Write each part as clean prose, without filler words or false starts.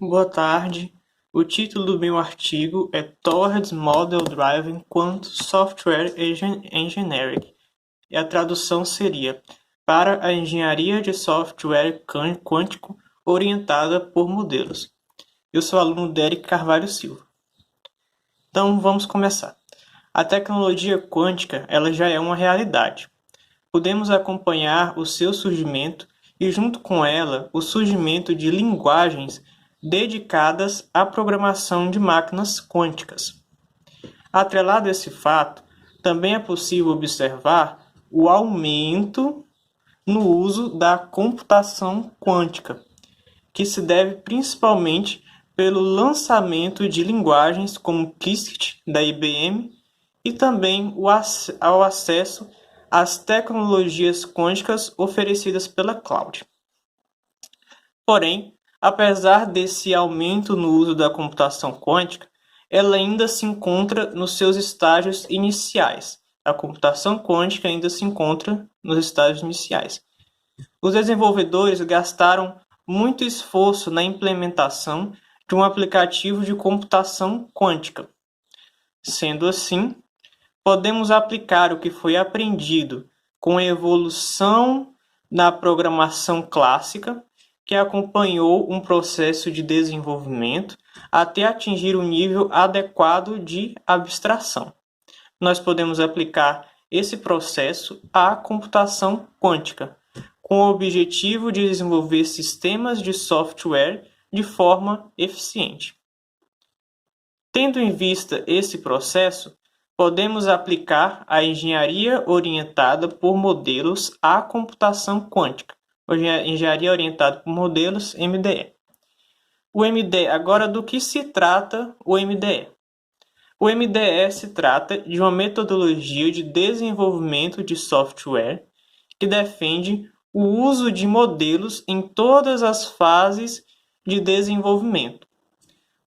Boa tarde. O título do meu artigo é Towards Model Driven Quantum Software Engineering. E a tradução seria para a engenharia de software quântico orientada por modelos. Eu sou aluno Derek Carvalho Silva. Então vamos começar. A tecnologia quântica ela já é uma realidade. Podemos acompanhar o seu surgimento e, junto com ela, o surgimento de linguagens dedicadas à programação de máquinas quânticas. Atrelado a esse fato, também é possível observar o aumento no uso da computação quântica, que se deve principalmente pelo lançamento de linguagens como Qiskit, da IBM, e também ao acesso às tecnologias quânticas oferecidas pela cloud. Porém, apesar desse aumento no uso da computação quântica, ela ainda se encontra nos seus estágios iniciais. A computação quântica ainda se encontra nos estágios iniciais. Os desenvolvedores gastaram muito esforço na implementação de um aplicativo de computação quântica. Sendo assim, podemos aplicar o que foi aprendido com a evolução na programação clássica, que acompanhou um processo de desenvolvimento até atingir um nível adequado de abstração. Nós podemos aplicar esse processo à computação quântica, com o objetivo de desenvolver sistemas de software de forma eficiente. Tendo em vista esse processo, podemos aplicar a engenharia orientada por modelos à computação quântica, engenharia orientada por modelos, MDE. O MDE, agora do que se trata o MDE? O MDE se trata de uma metodologia de desenvolvimento de software que defende o uso de modelos em todas as fases de desenvolvimento.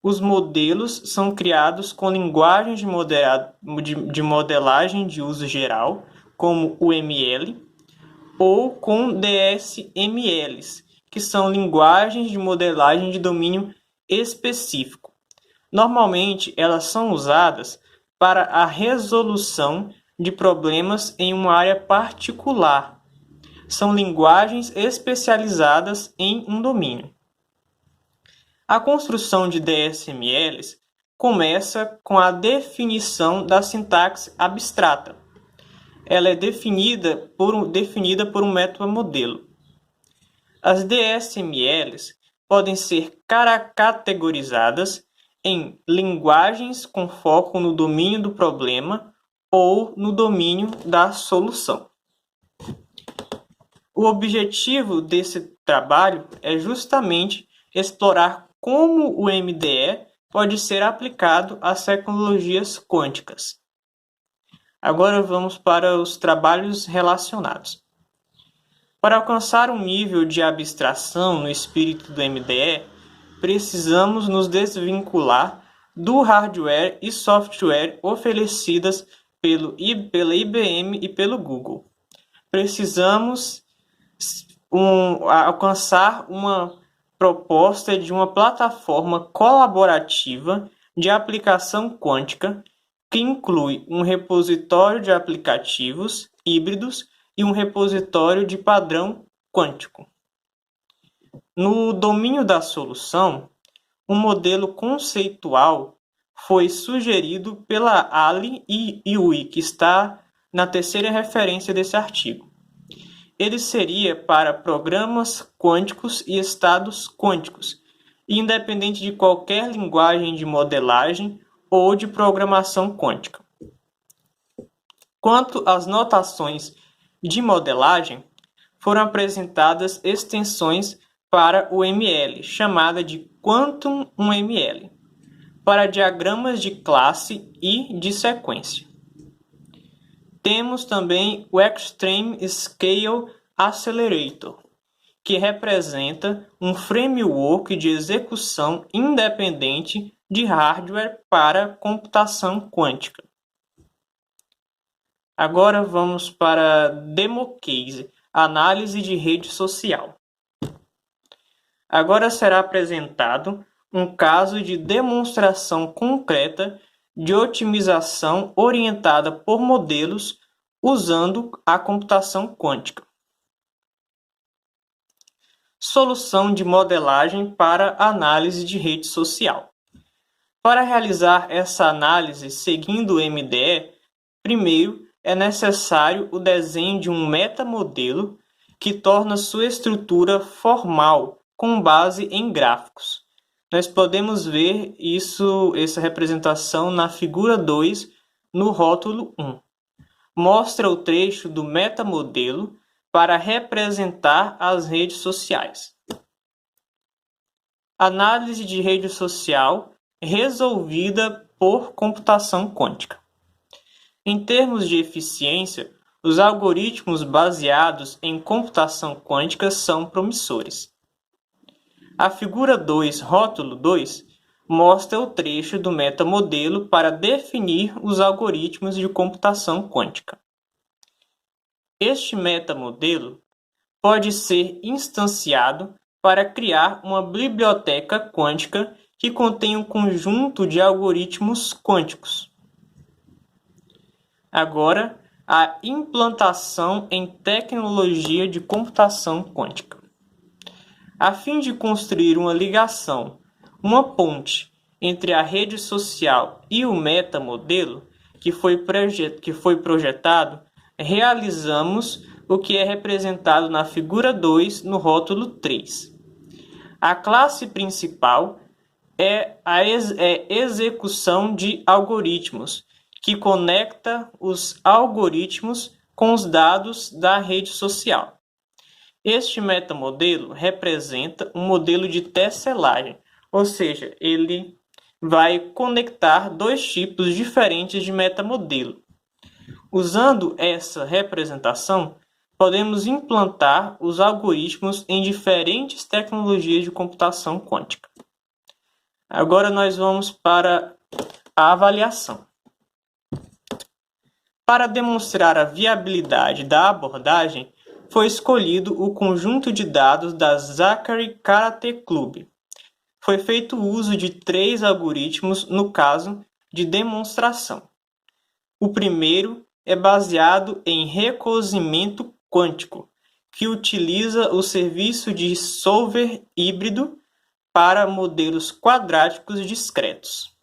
Os modelos são criados com linguagens de modelagem de uso geral, como o ML, ou com DSMLs, que são linguagens de modelagem de domínio específico. Normalmente, elas são usadas para a resolução de problemas em uma área particular. São linguagens especializadas em um domínio. A construção de DSMLs começa com a definição da sintaxe abstrata. Ela é definida por um método modelo. As DSMLs podem ser categorizadas em linguagens com foco no domínio do problema ou no domínio da solução. O objetivo desse trabalho é justamente explorar como o MDE pode ser aplicado às tecnologias quânticas. Agora vamos para os trabalhos relacionados. Para alcançar um nível de abstração no espírito do MDE, precisamos nos desvincular do hardware e software oferecidas pela IBM e pelo Google. Precisamos alcançar uma proposta de uma plataforma colaborativa de aplicação quântica que inclui um repositório de aplicativos híbridos e um repositório de padrão quântico. No domínio da solução, um modelo conceitual foi sugerido pela Ali e Yui, que está na terceira referência desse artigo. Ele seria para programas quânticos e estados quânticos, independente de qualquer linguagem de modelagem ou de programação quântica. Quanto às notações de modelagem, foram apresentadas extensões para o ML, chamada de Quantum 1ML, para diagramas de classe e de sequência. Temos também o Extreme Scale Accelerator, que representa um framework de execução independente de hardware para computação quântica. Agora vamos para Demo Case, análise de rede social. Agora será apresentado um caso de demonstração concreta de otimização orientada por modelos usando a computação quântica. Solução de modelagem para análise de rede social. Para realizar essa análise seguindo o MDE, primeiro é necessário o desenho de um metamodelo que torna sua estrutura formal com base em gráficos. Nós podemos ver essa representação na figura 2, no rótulo 1. Mostra o trecho do metamodelo para representar as redes sociais. Análise de rede social resolvida por computação quântica. Em termos de eficiência, os algoritmos baseados em computação quântica são promissores. A figura 2, rótulo 2, mostra o trecho do metamodelo para definir os algoritmos de computação quântica. Este metamodelo pode ser instanciado para criar uma biblioteca quântica que contém um conjunto de algoritmos quânticos. Agora, a implantação em tecnologia de computação quântica. A fim de construir uma ligação, uma ponte entre a rede social e o metamodelo que foi projetado, realizamos o que é representado na figura 2, no rótulo 3. A classe principal é a execução de algoritmos, que conecta os algoritmos com os dados da rede social. Este metamodelo representa um modelo de tesselagem, ou seja, ele vai conectar dois tipos diferentes de metamodelo. Usando essa representação, podemos implantar os algoritmos em diferentes tecnologias de computação quântica. Agora nós vamos para a avaliação. Para demonstrar a viabilidade da abordagem, foi escolhido o conjunto de dados da Zachary Karate Club. Foi feito uso de 3 algoritmos no caso de demonstração. O primeiro é baseado em recozimento quântico, que utiliza o serviço de solver híbrido para modelos quadráticos discretos.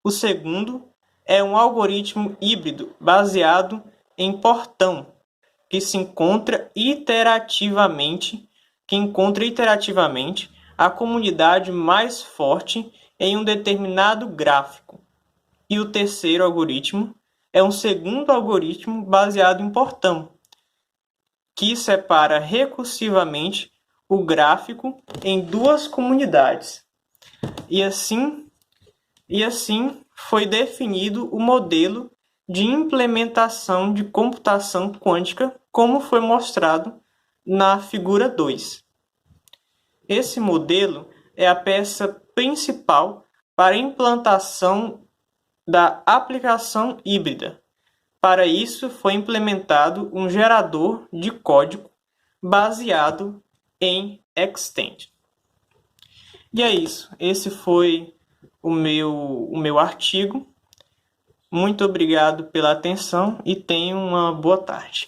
O segundo é um algoritmo híbrido baseado em portão, que encontra iterativamente a comunidade mais forte em um determinado gráfico. E o terceiro algoritmo é um segundo algoritmo baseado em portão, que separa recursivamente o gráfico em 2 comunidades. E assim foi definido o modelo de implementação de computação quântica, como foi mostrado na figura 2. Esse modelo é a peça principal para a implantação da aplicação híbrida. Para isso, foi implementado um gerador de código baseado em Extend. E é isso. Esse foi o meu artigo. Muito obrigado pela atenção e tenham uma boa tarde.